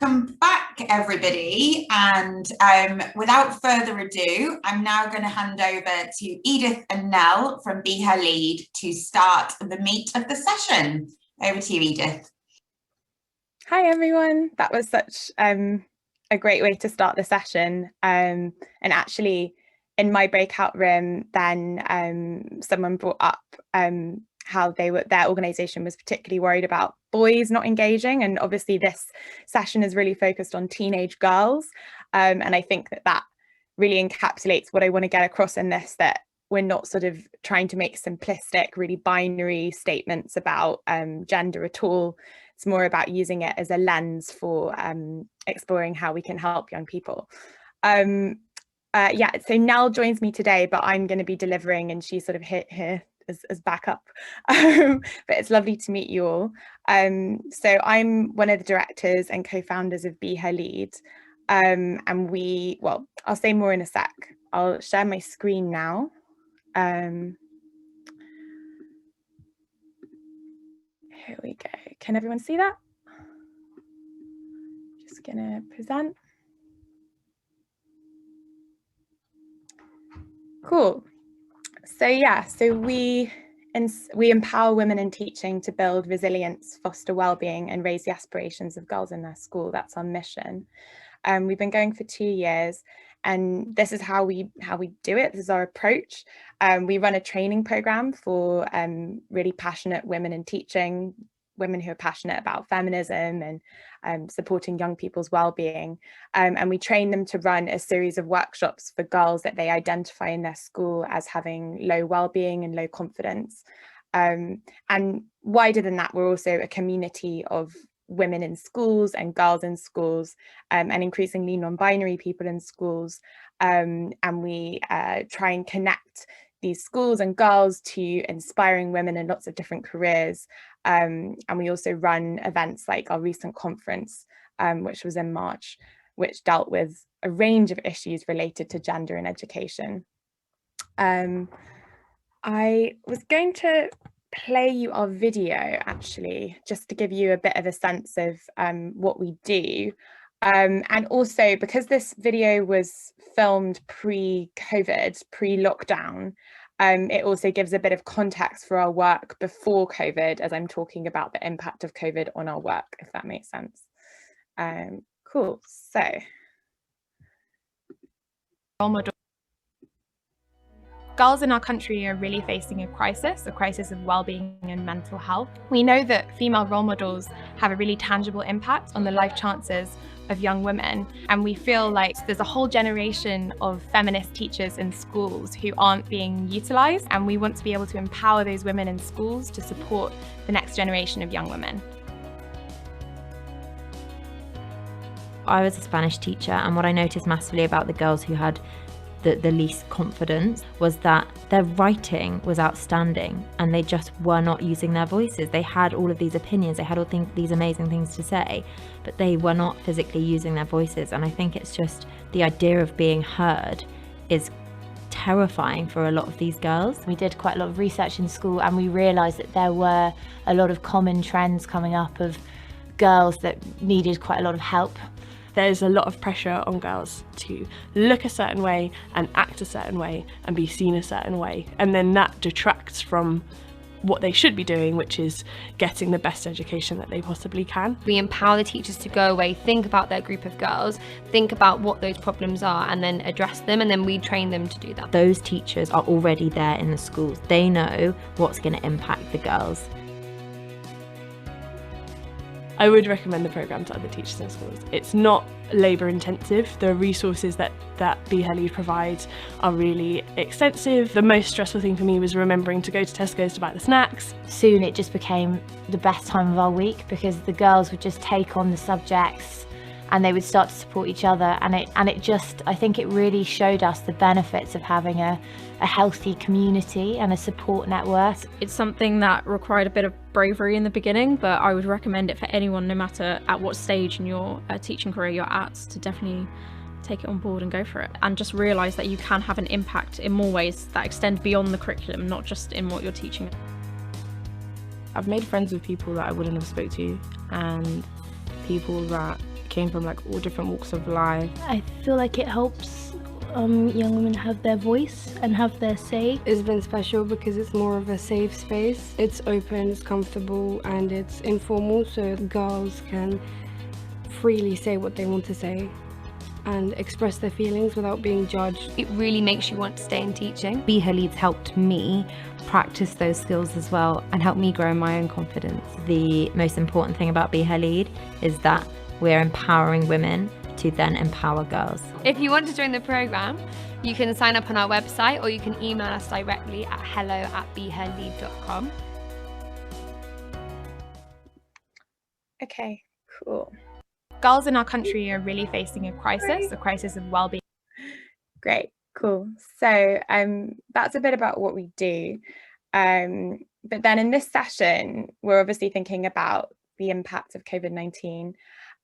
Welcome back, everybody. And without further ado, I'm now going to hand over to Edith and Nell from Be Her Lead to start the meat of the session. Over to you, Edith. Hi, everyone. That was such a great way to start the session. And actually, in my breakout room, then someone brought up how their organisation was particularly worried about boys not engaging, and obviously this session is really focused on teenage girls, and I think that really encapsulates what I want to get across in this, that we're not sort of trying to make simplistic, really binary statements about gender at all. It's more about using it as a lens for exploring how we can help young people. So Nell joins me today, but I'm going to be delivering, and she's sort of here as backup. But it's lovely to meet you all. So I'm one of the directors and co-founders of Be Her Lead. And I'll say more in a sec. I'll share my screen now. Here we go. Can everyone see that? Just gonna present. Cool. So we empower women in teaching to build resilience, foster well-being, and raise the aspirations of girls in their school. That's our mission. We've been going for 2 years, and this is how we do it. This is our approach. We run a training program for really passionate women in teaching, women who are passionate about feminism and supporting young people's well-being. And we train them to run a series of workshops for girls that they identify in their school as having low well-being and low confidence. And wider than that, we're also a community of women in schools and girls in schools, and increasingly non-binary people in schools. And we try and connect these schools and girls to inspiring women in lots of different careers. And we also run events like our recent conference, which was in March, which dealt with a range of issues related to gender and education. I was going to play you our video, actually, just to give you a bit of a sense of what we do. And also, because this video was filmed pre-COVID, pre-lockdown, it also gives a bit of context for our work before COVID, as I'm talking about the impact of COVID on our work, if that makes sense. Cool. So, role model. Girls in our country are really facing a crisis of well-being and mental health. We know that female role models have a really tangible impact on the life chances of young women, and we feel like there's a whole generation of feminist teachers in schools who aren't being utilised, and we want to be able to empower those women in schools to support the next generation of young women. I was a Spanish teacher, and what I noticed massively about the girls who had the least confidence was that their writing was outstanding and they just were not using their voices. They had all of these opinions, they had all these amazing things to say, but they were not physically using their voices. And I think it's just the idea of being heard is terrifying for a lot of these girls. We did quite a lot of research in school, and we realised that there were a lot of common trends coming up of girls that needed quite a lot of help. There's a lot of pressure on girls to look a certain way and act a certain way and be seen a certain way, and then that detracts from what they should be doing, which is getting the best education that they possibly can. We empower the teachers to go away, think about their group of girls, think about what those problems are, and then address them, and then we train them to do that. Those teachers are already there in the schools. They know what's going to impact the girls. I would recommend the programme to other teachers in schools. It's not labour intensive. The resources that Be Her Lead provides are really extensive. The most stressful thing for me was remembering to go to Tesco's to buy the snacks. Soon it just became the best time of our week, because the girls would just take on the subjects and they would start to support each other, and it just, I think it really showed us the benefits of having a healthy community and a support network. It's something that required a bit of bravery in the beginning, but I would recommend it for anyone, no matter at what stage in your teaching career you're at, to definitely take it on board and go for it, and just realise that you can have an impact in more ways that extend beyond the curriculum, not just in what you're teaching. I've made friends with people that I wouldn't have spoke to, and people that came from like all different walks of life. I feel like it helps young women have their voice and have their say. It's been special because it's more of a safe space. It's open, it's comfortable, and it's informal, so girls can freely say what they want to say and express their feelings without being judged. It really makes you want to stay in teaching. Be Her Leads helped me practice those skills as well and helped me grow my own confidence. The most important thing about Be Her Lead is that we're empowering women to then empower girls. If you want to join the programme, you can sign up on our website or you can email us directly at hello@beherlead.com. Okay, cool. Girls in our country are really facing a crisis of well-being. Great, cool. So that's a bit about what we do. But then in this session, we're obviously thinking about the impact of COVID-19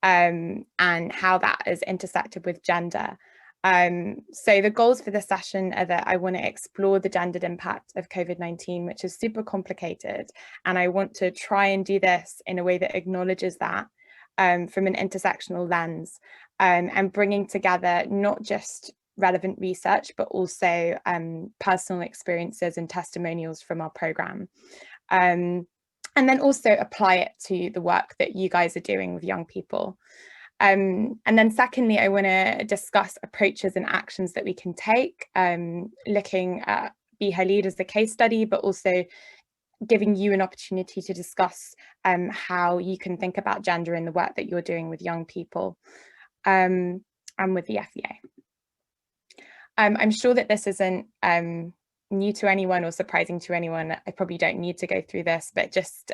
and how that is intersected with gender. So the goals for this session are that I want to explore the gendered impact of COVID-19, which is super complicated. And I want to try and do this in a way that acknowledges that from an intersectional lens and bringing together not just relevant research, but also personal experiences and testimonials from our programme. And then also apply it to the work that you guys are doing with young people. And then secondly, I want to discuss approaches and actions that we can take, looking at Be Her Lead as a case study, but also giving you an opportunity to discuss how you can think about gender in the work that you're doing with young people and with the FEA. I'm sure that this isn't new to anyone or surprising to anyone. I probably don't need to go through this, but just,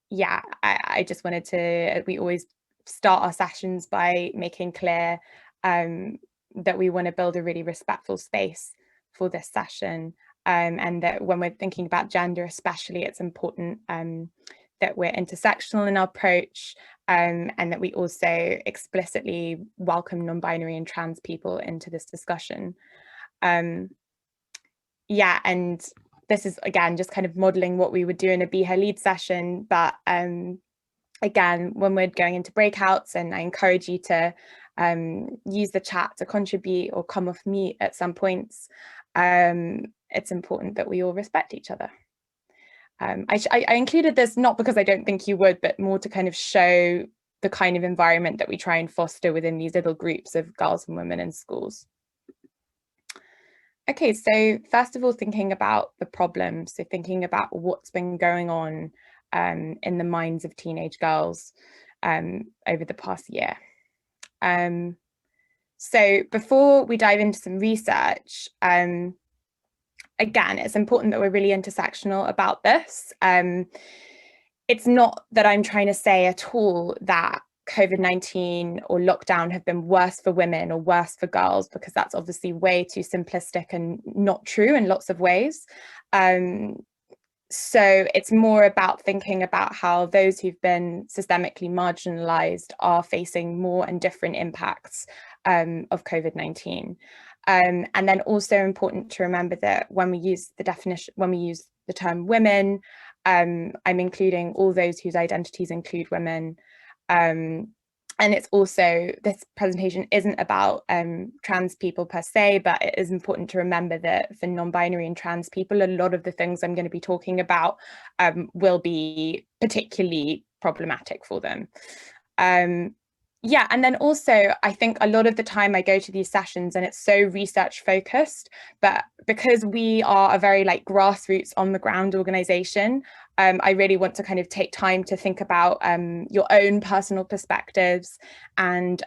yeah, I just wanted to, we always start our sessions by making clear that we want to build a really respectful space for this session. And that when we're thinking about gender especially, it's important that we're intersectional in our approach and that we also explicitly welcome non-binary and trans people into this discussion. Yeah, and this is, again, just kind of modelling what we would do in a Be Her Lead session. But again, when we're going into breakouts, and I encourage you to use the chat to contribute or come off mute at some points, it's important that we all respect each other. I included this not because I don't think you would, but more to kind of show the kind of environment that we try and foster within these little groups of girls and women in schools. Okay, so first of all, thinking about the problem, so thinking about what's been going on in the minds of teenage girls over the past year. So before we dive into some research, again, it's important that we're really intersectional about this. It's not that I'm trying to say at all that COVID-19 or lockdown have been worse for women or worse for girls, because that's obviously way too simplistic and not true in lots of ways. So it's more about thinking about how those who've been systemically marginalized are facing more and different impacts of COVID-19. And then also important to remember that when we use the definition, when we use the term women, I'm including all those whose identities include women. And it's also, this presentation isn't about trans people per se, but it is important to remember that for non-binary and trans people, a lot of the things I'm going to be talking about will be particularly problematic for them. Yeah, and then also, I think a lot of the time I go to these sessions and it's so research focused, but because we are a very like grassroots on the ground organization, I really want to kind of take time to think about your own personal perspectives and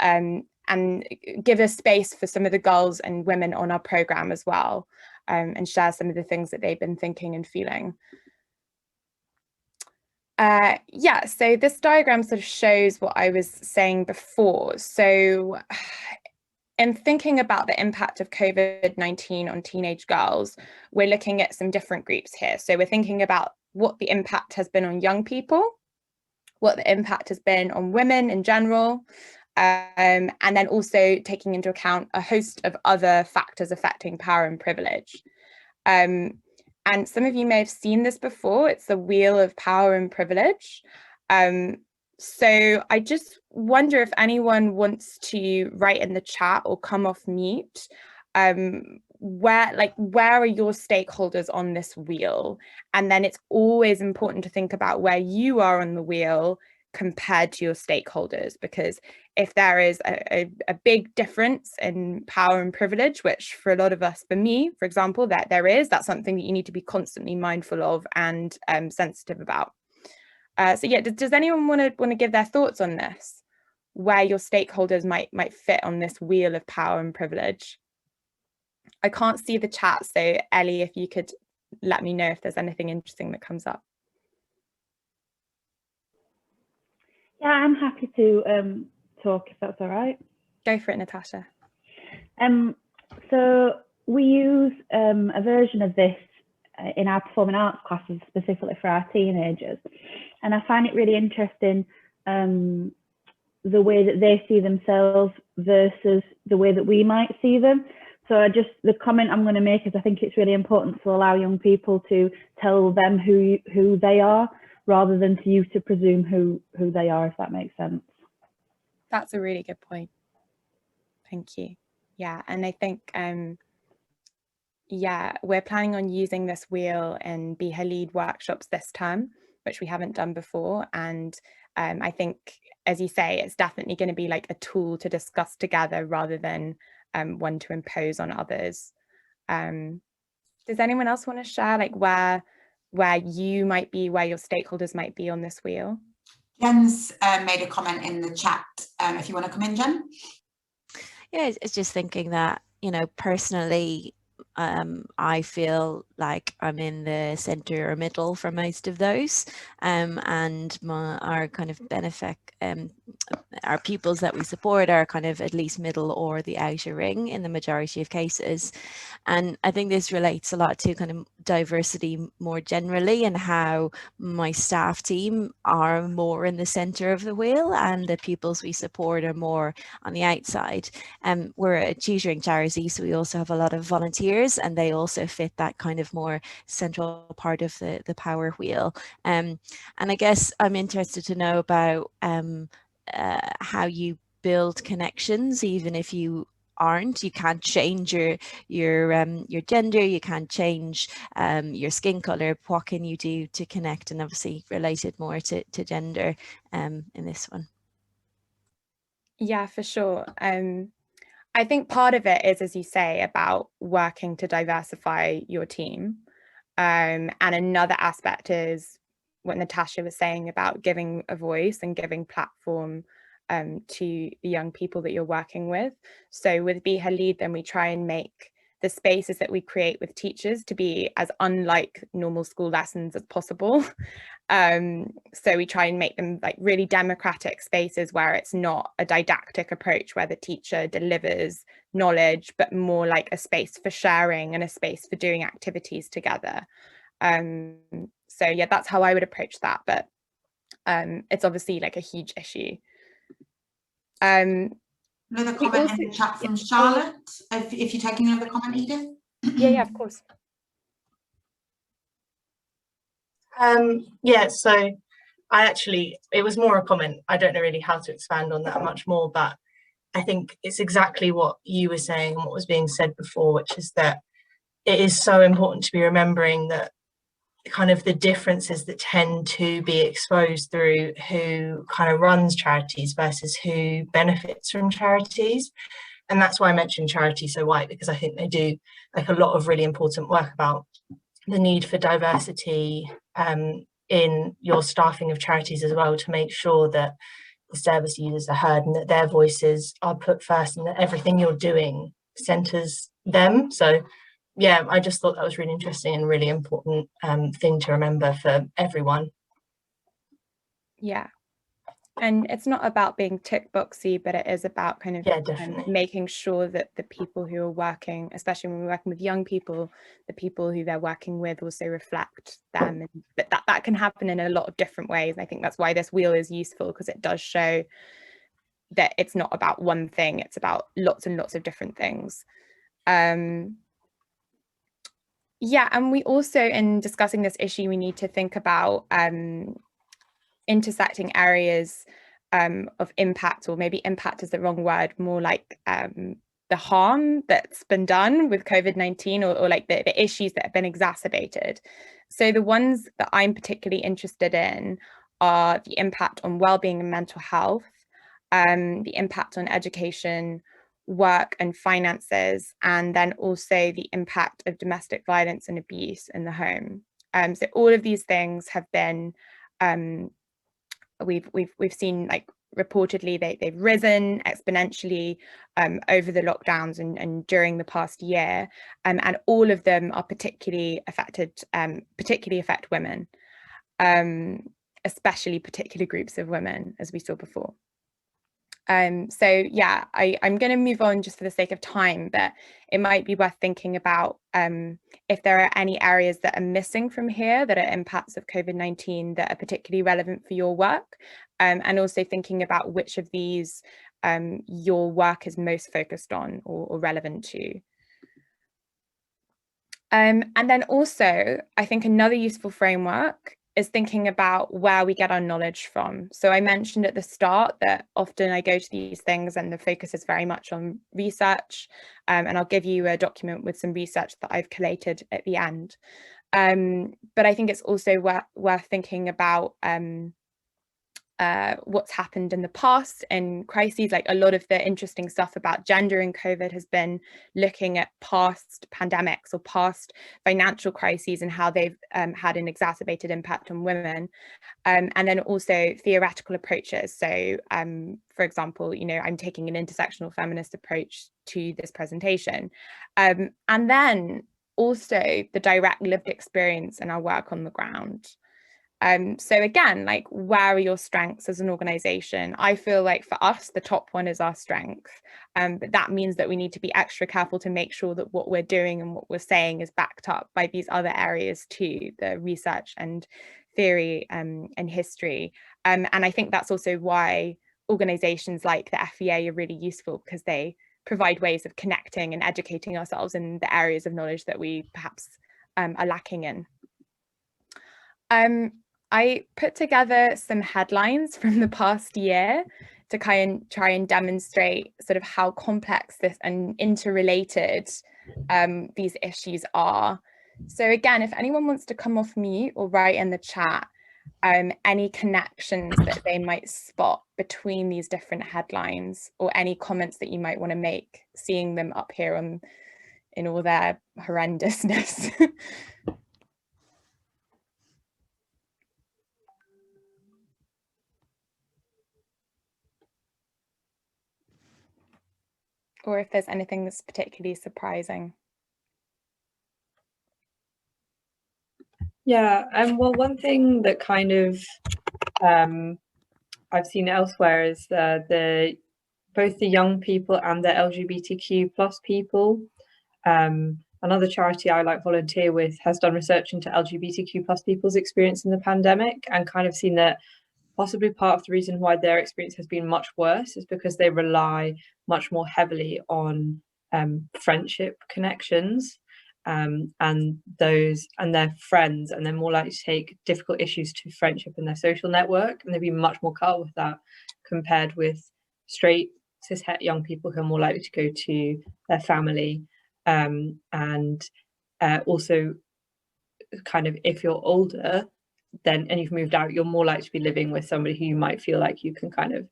give a space for some of the girls and women on our program as well, and share some of the things that they've been thinking and feeling. Yeah, so this diagram sort of shows what I was saying before. So in thinking about the impact of COVID-19 on teenage girls, we're looking at some different groups here. So we're thinking about what the impact has been on young people, what the impact has been on women in general, and then also taking into account a host of other factors affecting power and privilege. And some of you may have seen this before. It's the wheel of power and privilege. So I just wonder if anyone wants to write in the chat or come off mute. Where are your stakeholders on this wheel? And then it's always important to think about where you are on the wheel compared to your stakeholders, because if there is a big difference in power and privilege, which for a lot of us, for me, for example, that's something that you need to be constantly mindful of and sensitive about. So yeah, does anyone want to give their thoughts on this, where your stakeholders might fit on this wheel of power and privilege? I can't see the chat, so Ellie, if you could let me know if there's anything interesting that comes up. Yeah, I'm happy to talk if that's all right. Go for it, Natasha. So we use a version of this in our performing arts classes, specifically for our teenagers. And I find it really interesting the way that they see themselves versus the way that we might see them. So the comment I'm going to make is I think it's really important to allow young people to tell them who they are, rather than for you to presume who they are, if that makes sense. That's a really good point. Thank you. Yeah, and I think yeah, we're planning on using this wheel in Be Her Lead workshops this term, which we haven't done before. And I think, as you say, it's definitely going to be like a tool to discuss together rather than one to impose on others. Does anyone else want to share like where you might be, where your stakeholders might be on this wheel? Jen's made a comment in the chat. If you want to come in, Jen. Yeah, it's just thinking that, you know, personally, I feel like I'm in the center or middle for most of those, and our kind of benefit, our pupils that we support are kind of at least middle or the outer ring in the majority of cases. And I think this relates a lot to kind of diversity more generally, and how my staff team are more in the center of the wheel and the pupils we support are more on the outside. We're a tutoring charity, so we also have a lot of volunteers, and they also fit that kind of more central part of the power wheel. And I guess I'm interested to know about how you build connections, even if you can't change your gender, you can't change your skin color. What can you do to connect, and obviously related more to gender in this one? Yeah, for sure. I think part of it is, as you say, about working to diversify your team. And another aspect is what Natasha was saying about giving a voice and giving platform to the young people that you're working with. So with Be Her Lead, then we try and make the spaces that we create with teachers to be as unlike normal school lessons as possible. So we try and make them like really democratic spaces where it's not a didactic approach where the teacher delivers knowledge, but more like a space for sharing and a space for doing activities together. So yeah, that's how I would approach that, but it's obviously like a huge issue. Another comment in the chat from Charlotte, if you're taking another comment, Edith. Yeah, of course. Yeah, so it was more a comment. I don't know really how to expand on that much more, but I think it's exactly what you were saying and what was being said before, which is that it is so important to be remembering that kind of the differences that tend to be exposed through who kind of runs charities versus who benefits from charities. And that's why I mentioned Charity So White, because I think they do like a lot of really important work about the need for diversity in your staffing of charities as well, to make sure that the service users are heard and that their voices are put first and that everything you're doing centres them. So yeah, I just thought that was really interesting and really important thing to remember for everyone. Yeah, and it's not about being tick boxy, but it is about kind of making sure that the people who are working, especially when we're working with young people, the people who they're working with also reflect them. And that can happen in a lot of different ways. I think that's why this wheel is useful, because it does show that it's not about one thing, it's about lots and lots of different things. Yeah, and we also, in discussing this issue, we need to think about intersecting areas of impact, or maybe impact is the wrong word, more like the harm that's been done with COVID-19, or like the issues that have been exacerbated. So the ones that I'm particularly interested in are the impact on well-being and mental health, the impact on education, work and finances, and then also the impact of domestic violence and abuse in the home. So all of these things have been, we've seen, like, reportedly they've risen exponentially over the lockdowns and during the past year, and all of them are particularly affect women, especially particular groups of women, as we saw before. So yeah, I'm going to move on just for the sake of time, but it might be worth thinking about if there are any areas that are missing from here that are impacts of COVID-19 that are particularly relevant for your work, and also thinking about which of these your work is most focused on or relevant to. And then also, I think another useful framework is thinking about where we get our knowledge from. So I mentioned at the start that often I go to these things and the focus is very much on research, and I'll give you a document with some research that I've collated at the end. But I think it's also worth thinking about what's happened in the past in crises. Like, a lot of the interesting stuff about gender in COVID has been looking at past pandemics or past financial crises and how they've had an exacerbated impact on women, and then also theoretical approaches. So for example, I'm taking an intersectional feminist approach to this presentation, and then also the direct lived experience and our work on the ground. So again, like, where are your strengths as an organization? I feel like for us, the top one is our strength. But that means that we need to be extra careful to make sure that what we're doing and what we're saying is backed up by these other areas too, the research and theory and history. And I think that's also why organizations like the FEA are really useful, because they provide ways of connecting and educating ourselves in the areas of knowledge that we perhaps are lacking in. I put together some headlines from the past year to try and demonstrate sort of how complex this and interrelated these issues are. So again, if anyone wants to come off mute or write in the chat any connections that they might spot between these different headlines, or any comments that you might want to make, seeing them up here in all their horrendousness. Or if there's anything that's particularly surprising. Yeah, well, one thing that kind of I've seen elsewhere is both the young people and the LGBTQ+ people. Another charity I volunteer with has done research into LGBTQ+ people's experience in the pandemic, and kind of seen that possibly part of the reason why their experience has been much worse is because they rely much more heavily on friendship connections, and their friends, and they're more likely to take difficult issues to friendship and their social network, and they've been much more cut with that compared with straight cishet young people who are more likely to go to their family, and also kind of, if you're older then and you've moved out, you're more likely to be living with somebody who you might feel like you can kind of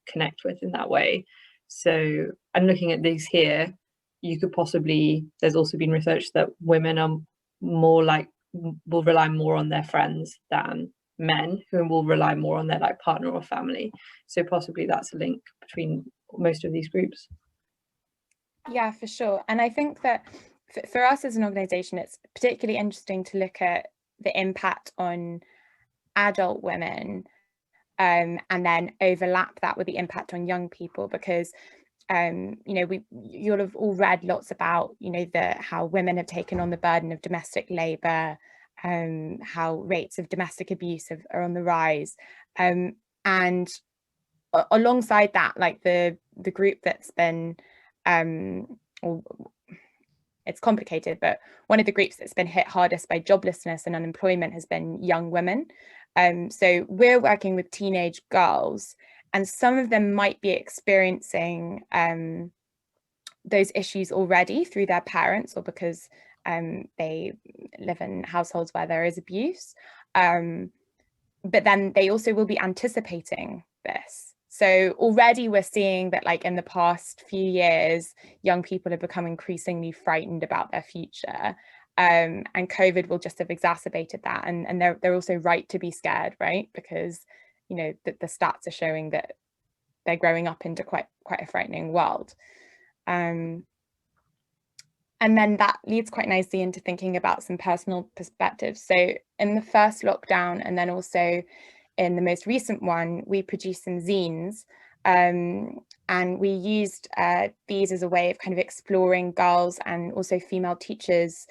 connect with in that way. So, and looking at these here, you could possibly, there's also been research that women are will rely more on their friends than men, who will rely more on their partner or family. So possibly that's a link between most of these groups. Yeah, for sure. And I think that for us as an organization, it's particularly interesting to look at the impact on adult women, and then overlap that with the impact on young people, because you'll have all read lots about how women have taken on the burden of domestic labor, how rates of domestic abuse are on the rise, and alongside that, the group that's been it's complicated, but one of the groups that's been hit hardest by joblessness and unemployment has been young women. So we're working with teenage girls, and some of them might be experiencing those issues already through their parents, or because they live in households where there is abuse. But then they also will be anticipating this. So already we're seeing that, like, in the past few years, young people have become increasingly frightened about their future. And COVID will just have exacerbated that. And they're also right to be scared, right? Because, you know, the stats are showing that they're growing up into quite a frightening world. And then that leads quite nicely into thinking about some personal perspectives. So in the first lockdown, and then also in the most recent one, we produced some zines, and we used these as a way of kind of exploring girls and also female teachers'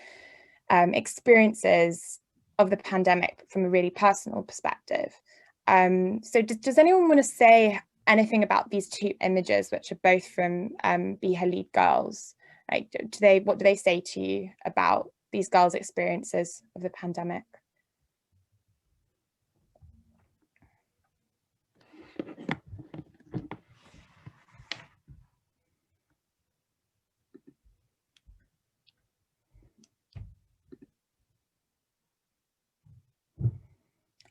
experiences of the pandemic from a really personal perspective. So does anyone want to say anything about these two images, which are both from Be Her Lead girls? Like, what do they say to you about these girls' experiences of the pandemic?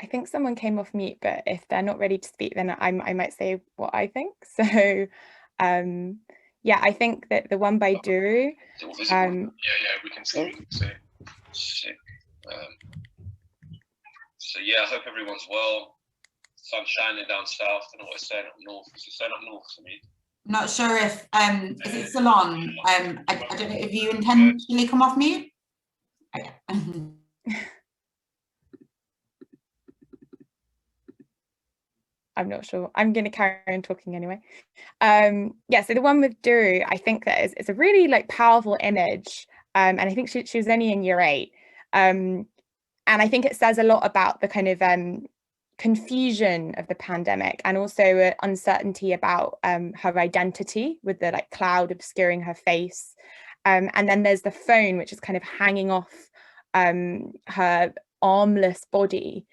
I think someone came off mute, but if they're not ready to speak, then I might say what I think. So, yeah, I think that the one by Duru. Yeah, we can see. Sick. So yeah, I hope everyone's well. Sun's shining down south. I don't know what it's saying up north. Is it saying up north to me? I'm not sure if is it Salon? I don't know if you intentionally come off mute. Okay. I'm not sure. I'm going to carry on talking anyway. Yeah, so the one with Duru, I think that it's a really like powerful image, and I think she was only in year 8, and I think it says a lot about the kind of confusion of the pandemic, and also uncertainty about her identity, with the like cloud obscuring her face, and then there's the phone which is kind of hanging off her armless body.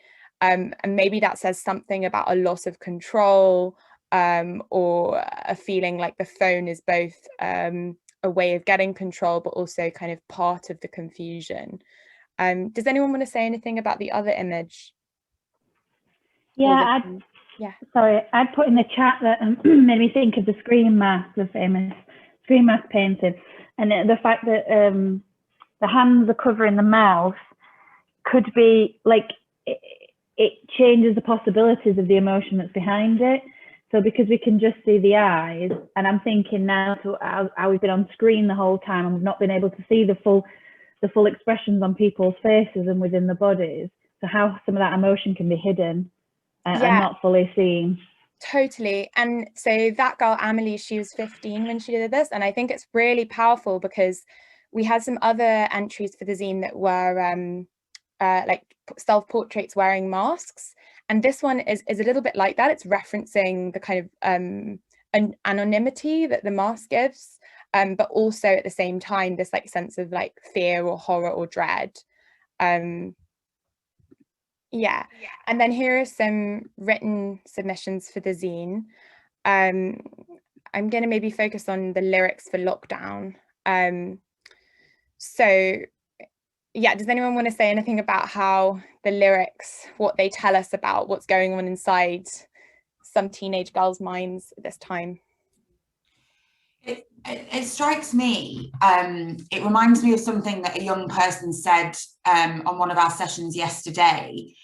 And maybe that says something about a loss of control, or a feeling like the phone is both a way of getting control, but also kind of part of the confusion. Does anyone want to say anything about the other image? Yeah, sorry, I'd put in the chat that made me think of the Scream Mask, the famous Scream Mask painting, and the fact that the hands are covering the mouth could be like, it changes the possibilities of the emotion that's behind it. So because we can just see the eyes, and I'm thinking now to how we've been on screen the whole time and we've not been able to see the full expressions on people's faces and within the bodies. So how some of that emotion can be hidden and not fully seen. Totally. And so that girl, Amelie, she was 15 when she did this. And I think it's really powerful because we had some other entries for the zine that were like self-portraits wearing masks, and this one is a little bit like that. It's referencing the kind of anonymity that the mask gives, but also at the same time this like sense of like fear or horror or dread. Yeah, and then here are some written submissions for the zine. I'm going to maybe focus on the lyrics for Lockdown. So yeah, does anyone want to say anything about how the lyrics, what they tell us about what's going on inside some teenage girls' minds at this time? It strikes me, it reminds me of something that a young person said on one of our sessions yesterday.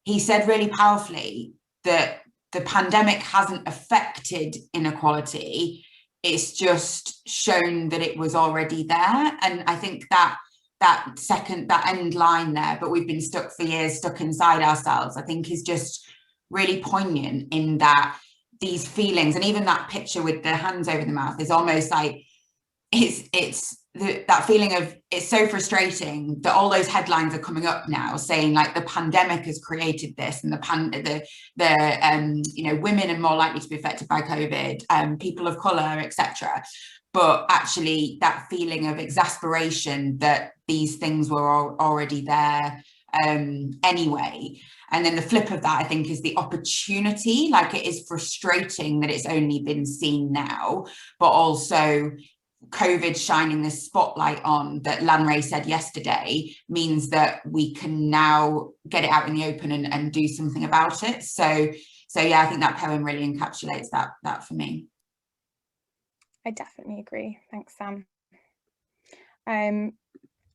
He said really powerfully that the pandemic hasn't affected inequality, it's just shown that it was already there. And I think that end line there, but we've been stuck for years, stuck inside ourselves, I think is just really poignant in that these feelings, and even that picture with the hands over the mouth is almost like that feeling of it's so frustrating that all those headlines are coming up now saying like the pandemic has created this, and you know, women are more likely to be affected by COVID, people of color, etc. But actually that feeling of exasperation that these things were already there, anyway. And then the flip of that, I think, is the opportunity. Like, it is frustrating that it's only been seen now, but also COVID shining this spotlight on that Lanray said yesterday means that we can now get it out in the open and do something about it. So yeah, I think that poem really encapsulates that for me. I definitely agree. Thanks, Sam.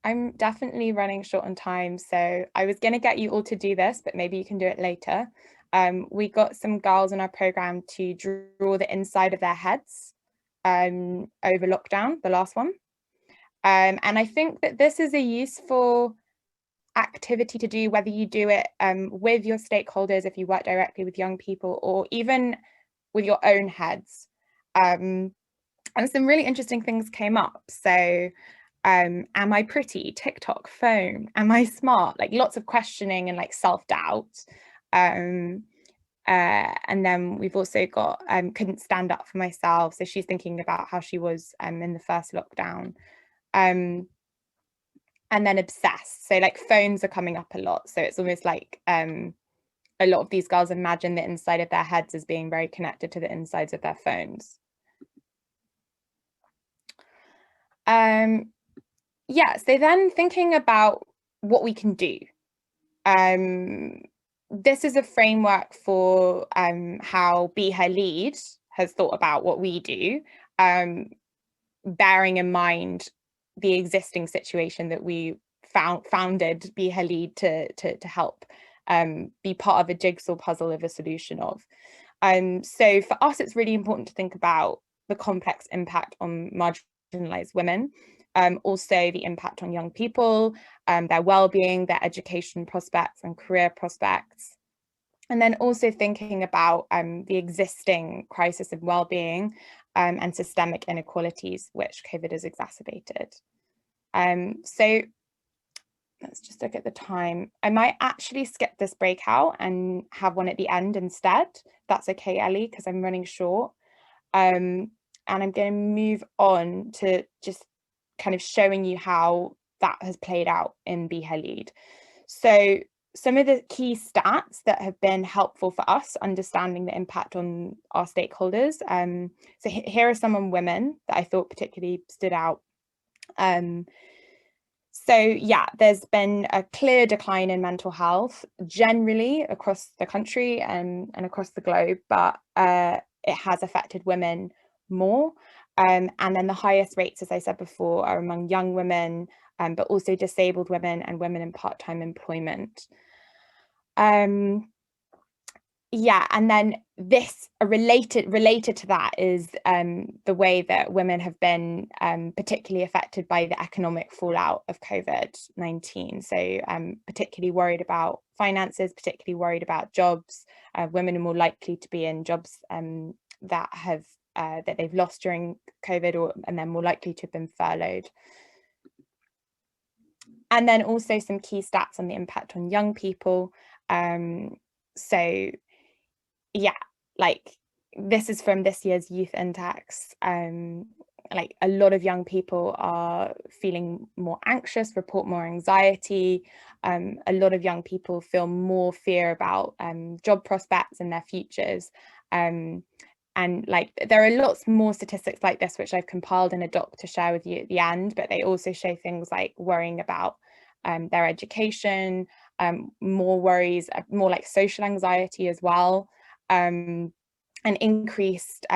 I'm definitely running short on time, so I was going to get you all to do this, but maybe you can do it later. We got some girls in our program to draw the inside of their heads over lockdown, the last one. And I think that this is a useful activity to do, whether you do it with your stakeholders, if you work directly with young people, or even with your own heads. And some really interesting things came up. So am I pretty? TikTok, phone, am I smart? Like, lots of questioning and like self-doubt. And then we've also got couldn't stand up for myself. So she's thinking about how she was in the first lockdown. And then obsessed. So like phones are coming up a lot. So it's almost like a lot of these girls imagine the inside of their heads as being very connected to the insides of their phones. Yeah, so then thinking about what we can do. This is a framework for how Be Her Lead has thought about what we do, bearing in mind the existing situation that we founded Be Her Lead to help be part of a jigsaw puzzle of a solution of. So for us, it's really important to think about the complex impact on marginalized women, also the impact on young people, their well-being, their education prospects and career prospects. And then also thinking about the existing crisis of well-being and systemic inequalities, which COVID has exacerbated. So let's just look at the time. I might actually skip this breakout and have one at the end instead. That's okay, Ellie, because I'm running short. And I'm going to move on to just kind of showing you how that has played out in Be Her Lead. So some of the key stats that have been helpful for us understanding the impact on our stakeholders. So here are some on women that I thought particularly stood out. So yeah, there's been a clear decline in mental health generally across the country and across the globe, but it has affected women more. And then the highest rates, as I said before, are among young women, but also disabled women and women in part-time employment. Yeah, and then this related to that is the way that women have been particularly affected by the economic fallout of COVID-19. So particularly worried about finances, particularly worried about jobs. Women are more likely to be in jobs that they've lost during COVID, and they're more likely to have been furloughed. And then also some key stats on the impact on young people. So yeah, like this is from this year's Youth Index. Like a lot of young people are feeling more anxious, report more anxiety. A lot of young people feel more fear about job prospects and their futures. And like there are lots more statistics like this, which I've compiled in a doc to share with you at the end, but they also show things like worrying about their education, more worries, more like social anxiety as well, and increased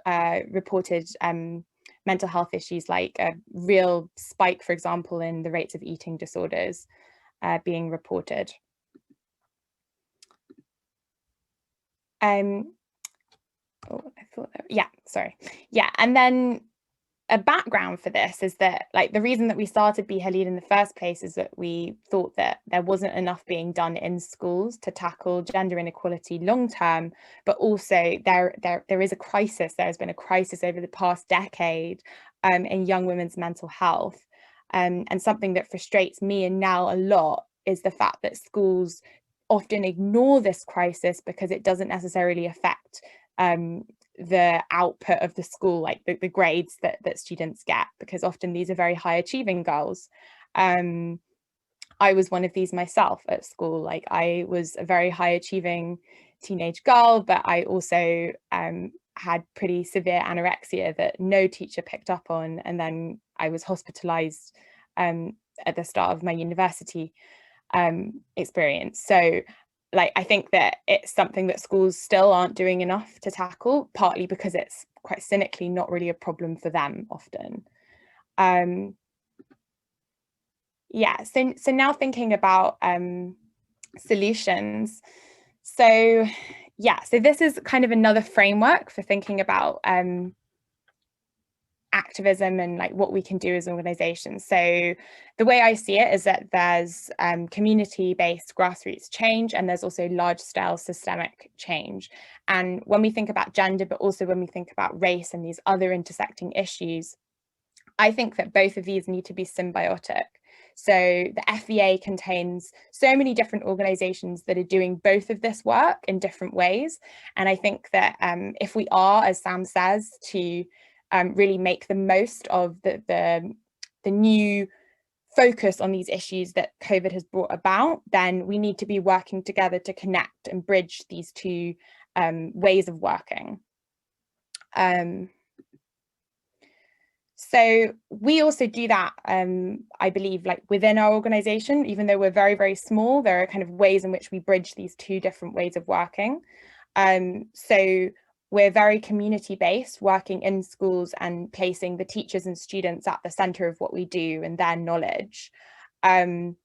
reported mental health issues, like a real spike, for example, in the rates of eating disorders being reported. And then a background for this is that, like, the reason that we started Be Her Lead in the first place is that we thought that there wasn't enough being done in schools to tackle gender inequality long term, but also there is a crisis. There has been a crisis over the past decade in young women's mental health, and something that frustrates me and Nell a lot is the fact that schools often ignore this crisis because it doesn't necessarily affect the output of the school, like the grades that students get, because often these are very high achieving girls. I was one of these myself at school. Like, I was a very high achieving teenage girl, but I also had pretty severe anorexia that no teacher picked up on. And then I was hospitalized at the start of my university experience. So like, I think that it's something that schools still aren't doing enough to tackle, partly because it's quite cynically not really a problem for them often. Yeah, so now thinking about solutions. So yeah, so this is kind of another framework for thinking about activism and like what we can do as organizations. So the way I see it is that there's community-based grassroots change, and there's also large-scale systemic change. And when we think about gender, but also when we think about race and these other intersecting issues, I think that both of these need to be symbiotic. So the FEA contains so many different organizations that are doing both of this work in different ways. And I think that if we are, as Sam says, to really make the most of the new focus on these issues that COVID has brought about, then we need to be working together to connect and bridge these two ways of working. So we also do that, I believe, like within our organization, even though we're very, very small, there are kind of ways in which we bridge these two different ways of working. So we're very community-based, working in schools and placing the teachers and students at the center of what we do and their knowledge. And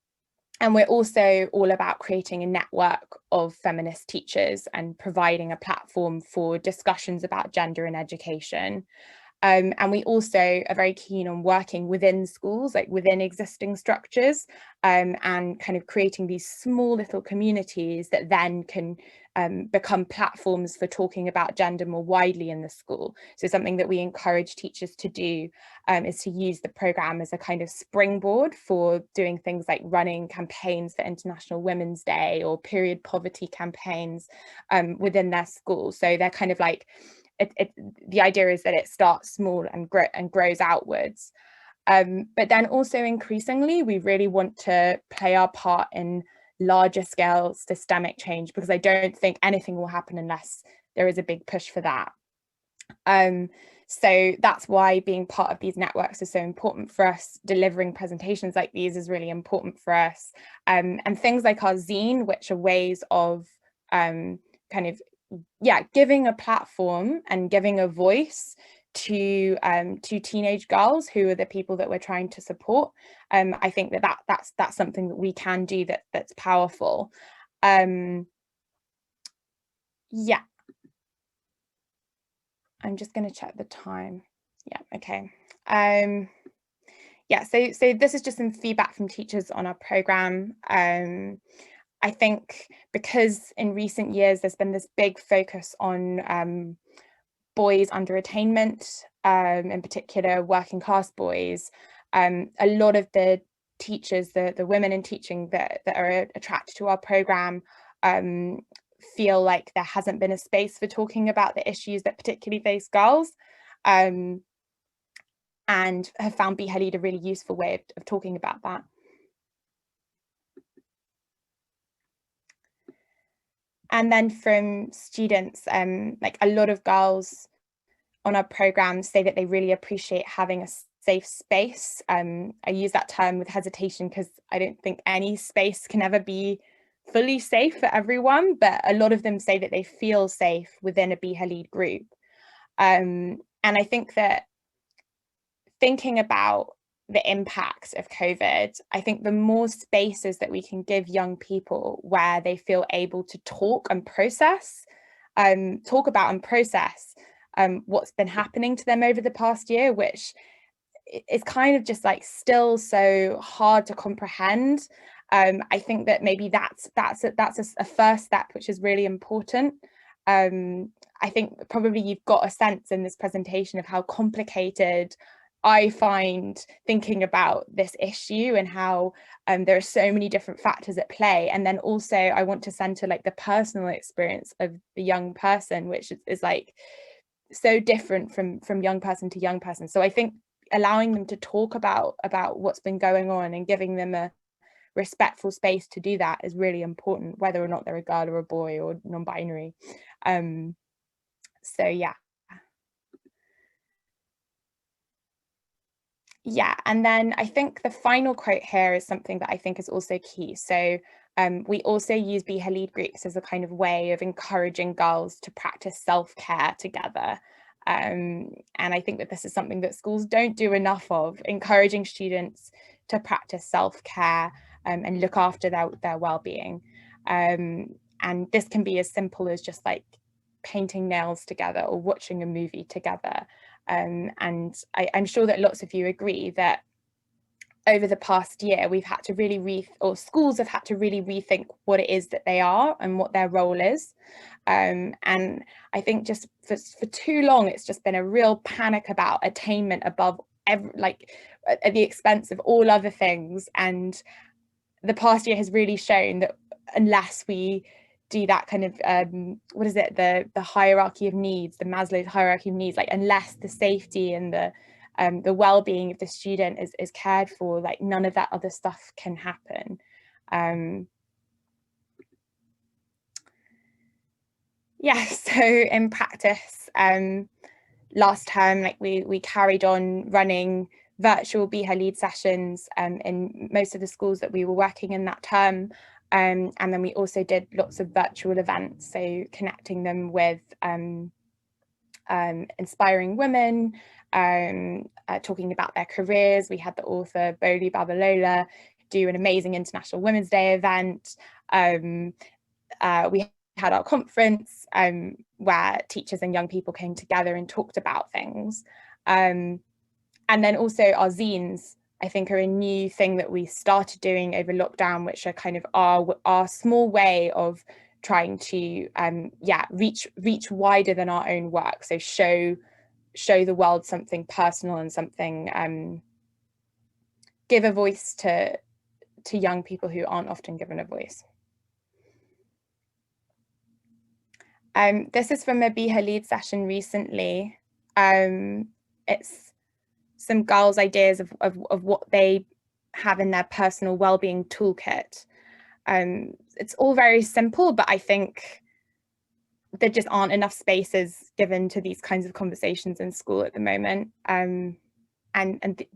we're also all about creating a network of feminist teachers and providing a platform for discussions about gender in education. And we also are very keen on working within schools, like within existing structures, and kind of creating these small little communities that then can become platforms for talking about gender more widely in the school. So something that we encourage teachers to do is to use the programme as a kind of springboard for doing things like running campaigns for International Women's Day or period poverty campaigns within their school. So they're kind of like, the idea is that it starts small and grows outwards. But then also increasingly, we really want to play our part in larger scale systemic change, because I don't think anything will happen unless there is a big push for that. So that's why being part of these networks is so important for us. Delivering presentations like these is really important for us. And things like our zine, which are ways of kind of, yeah, giving a platform and giving a voice to teenage girls who are the people that we're trying to support. I think that's something that we can do that's powerful. Yeah, I'm just going to check the time. Yeah, okay. Yeah, so this is just some feedback from teachers on our programme. I think because in recent years there's been this big focus on boys under attainment, in particular working class boys, a lot of the teachers, the women in teaching that are attracted to our programme feel like there hasn't been a space for talking about the issues that particularly face girls, and have found Be Her Lead a really useful way of talking about that. And then from students, like a lot of girls on our programme say that they really appreciate having a safe space. I use that term with hesitation because I don't think any space can ever be fully safe for everyone, but a lot of them say that they feel safe within a Be Her Lead group. And I think that thinking about the impacts of COVID, I think the more spaces that we can give young people where they feel able to talk and process, talk about and process what's been happening to them over the past year, which is kind of just like still so hard to comprehend. I think that maybe that's a first step, which is really important. I think probably you've got a sense in this presentation of how complicated I find thinking about this issue and how there are so many different factors at play. And then also I want to center like the personal experience of the young person, which is like so different from young person to young person. So I think allowing them to talk about what's been going on and giving them a respectful space to do that is really important, whether or not they're a girl or a boy or non-binary. So yeah. Yeah, and then I think the final quote here is something that I think is also key. So we also use Be Her Lead groups as a kind of way of encouraging girls to practice self-care together. And I think that this is something that schools don't do enough of, encouraging students to practice self-care and look after their well-being. And this can be as simple as just like painting nails together or watching a movie together. And I'm sure that lots of you agree that over the past year, we've had to really schools have had to really rethink what it is that they are and what their role is. And I think just for too long, it's just been a real panic about attainment above at the expense of all other things. And the past year has really shown that unless we do that kind of what is it, the hierarchy of needs, the Maslow's hierarchy of needs, like unless the safety and the well-being of the student is cared for, like none of that other stuff can happen. Yeah, so in practice, last term, like we carried on running virtual Be Her Lead sessions in most of the schools that we were working in that term. And then we also did lots of virtual events, so connecting them with inspiring women, talking about their careers. We had the author Boli Babalola do an amazing International Women's Day event. We had our conference where teachers and young people came together and talked about things. And then also our zines, I think, are a new thing that we started doing over lockdown, which are kind of our small way of trying to reach wider than our own work. So show the world something personal and something, give a voice to young people who aren't often given a voice. This is from a Be Her Lead session recently. It's some girls' ideas of what they have in their personal well-being toolkit. It's all very simple, but I think there just aren't enough spaces given to these kinds of conversations in school at the moment.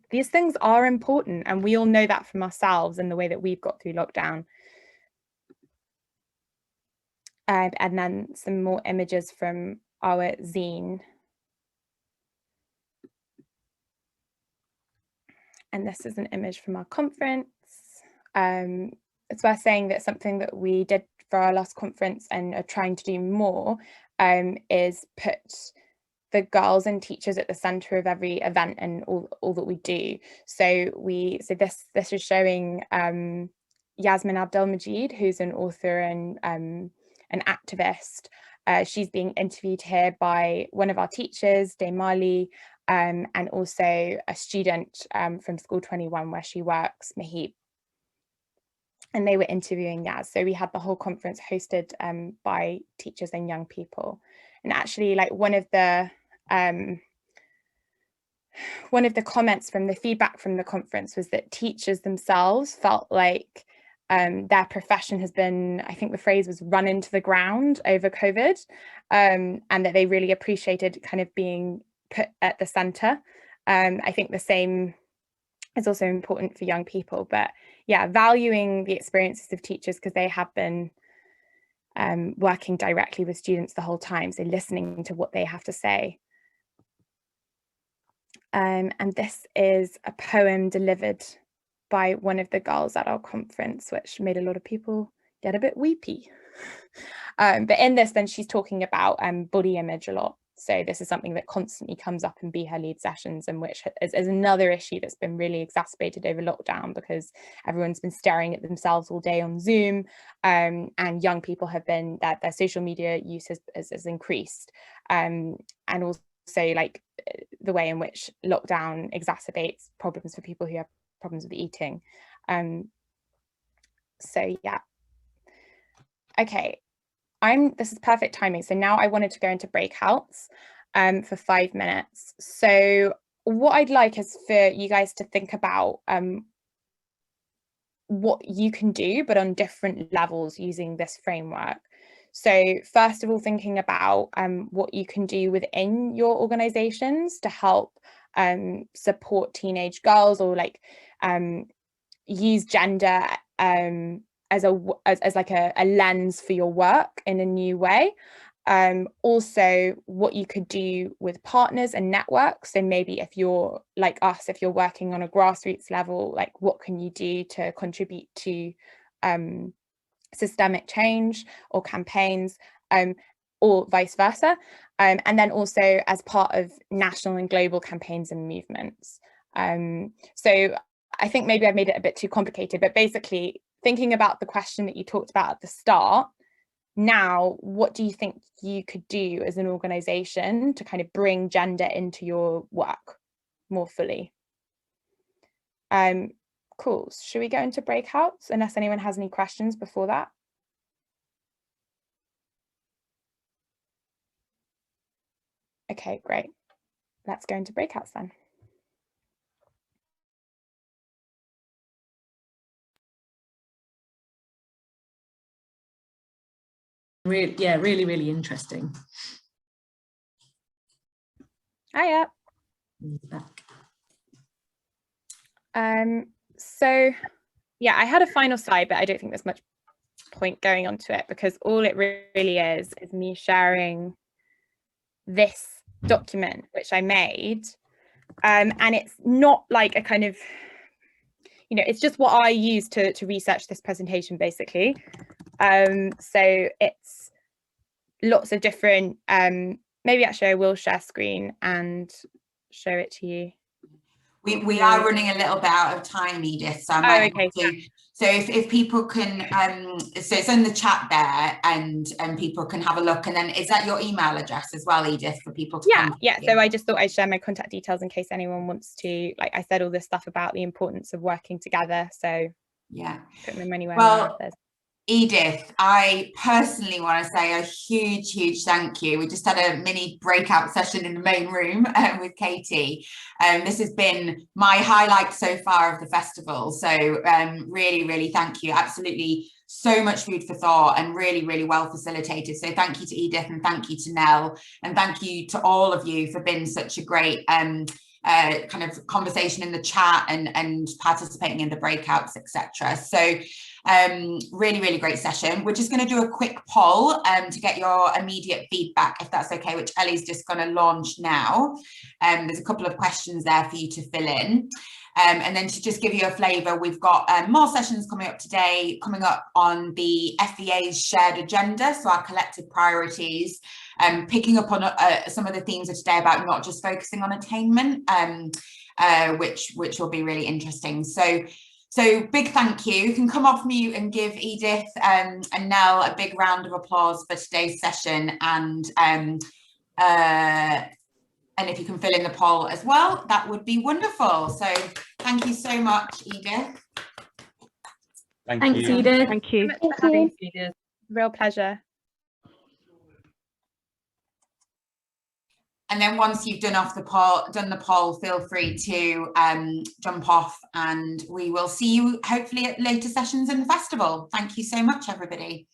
These things are important, and we all know that from ourselves and the way that we've got through lockdown. And then some more images from our zine. And this is an image from our conference. It's worth saying that something that we did for our last conference and are trying to do more is put the girls and teachers at the center of every event and all that we do. So this is showing Yasmin Abdelmajid, who's an author and an activist. She's being interviewed here by one of our teachers, Mali, and also a student from School 21 where she works, Mahib. And they were interviewing Yaz. So we had the whole conference hosted by teachers and young people. And actually, like one of the comments from the feedback from the conference was that teachers themselves felt like their profession has been, I think the phrase was, run into the ground over COVID, and that they really appreciated kind of being put at the center. I think the same is also important for young people, but yeah, valuing the experiences of teachers, because they have been working directly with students the whole time, so listening to what they have to say. And this is a poem delivered by one of the girls at our conference, which made a lot of people get a bit weepy. But in this, then she's talking about body image a lot. So this is something that constantly comes up in Be Her Lead sessions, and which is another issue that's been really exacerbated over lockdown, because everyone's been staring at themselves all day on Zoom, and young people have been, their social media use has increased, and also like the way in which lockdown exacerbates problems for people who have problems with eating. So yeah, okay. This is perfect timing. So now I wanted to go into breakouts for 5 minutes. So what I'd like is for you guys to think about what you can do, but on different levels using this framework. So first of all, thinking about what you can do within your organizations to help support teenage girls, or like use gender as like a lens for your work in a new way. Also what you could do with partners and networks. So maybe if you're like us, if you're working on a grassroots level, like what can you do to contribute to systemic change or campaigns, or vice versa, and then also as part of national and global campaigns and movements. So I think maybe I've made it a bit too complicated, but basically thinking about the question that you talked about at the start, now what do you think you could do as an organization to kind of bring gender into your work more fully? Cool. Should we go into breakouts unless anyone has any questions before that? Okay, great. Let's go into breakouts then. Really interesting. Hiya. So yeah, I had a final slide, but I don't think there's much point going on to it, because all it really is me sharing this document which I made, and it's not like a kind of, you know, it's just what I use to research this presentation basically. So it's lots of different, maybe actually I will share screen and show it to you. We are running a little bit out of time, Edith, so I might have to. So if people can, so it's in the chat there, and people can have a look. And then is that your email address as well, Edith, for people to contact you? So I just thought I'd share my contact details in case anyone wants to, like I said, all this stuff about the importance of working together. So yeah, put them anywhere. Well, Edith, I personally want to say a huge thank you. We just had a mini breakout session in the main room with Katie. This has been my highlight so far of the festival. So really thank you. Absolutely so much food for thought and really well facilitated. So thank you to Edith, and thank you to Nell, and thank you to all of you for being such a great kind of conversation in the chat and participating in the breakouts, etc. So really great session. We're just going to do a quick poll to get your immediate feedback, if that's okay, which Ellie's just going to launch now. There's a couple of questions there for you to fill in. And then to just give you a flavour, we've got more sessions coming up today, coming up on the FEA's shared agenda, so our collective priorities, picking up on some of the themes of today about not just focusing on attainment, which will be really interesting. So big thank you. You can come off mute and give Edith and Nell a big round of applause for today's session, and if you can fill in the poll as well, that would be wonderful. So thank you so much, Edith. Thanks, Edith. Thank you. Thanks, Edith. Real pleasure. And then once you've done the poll, feel free to jump off, and we will see you hopefully at later sessions in the festival. Thank you so much, everybody.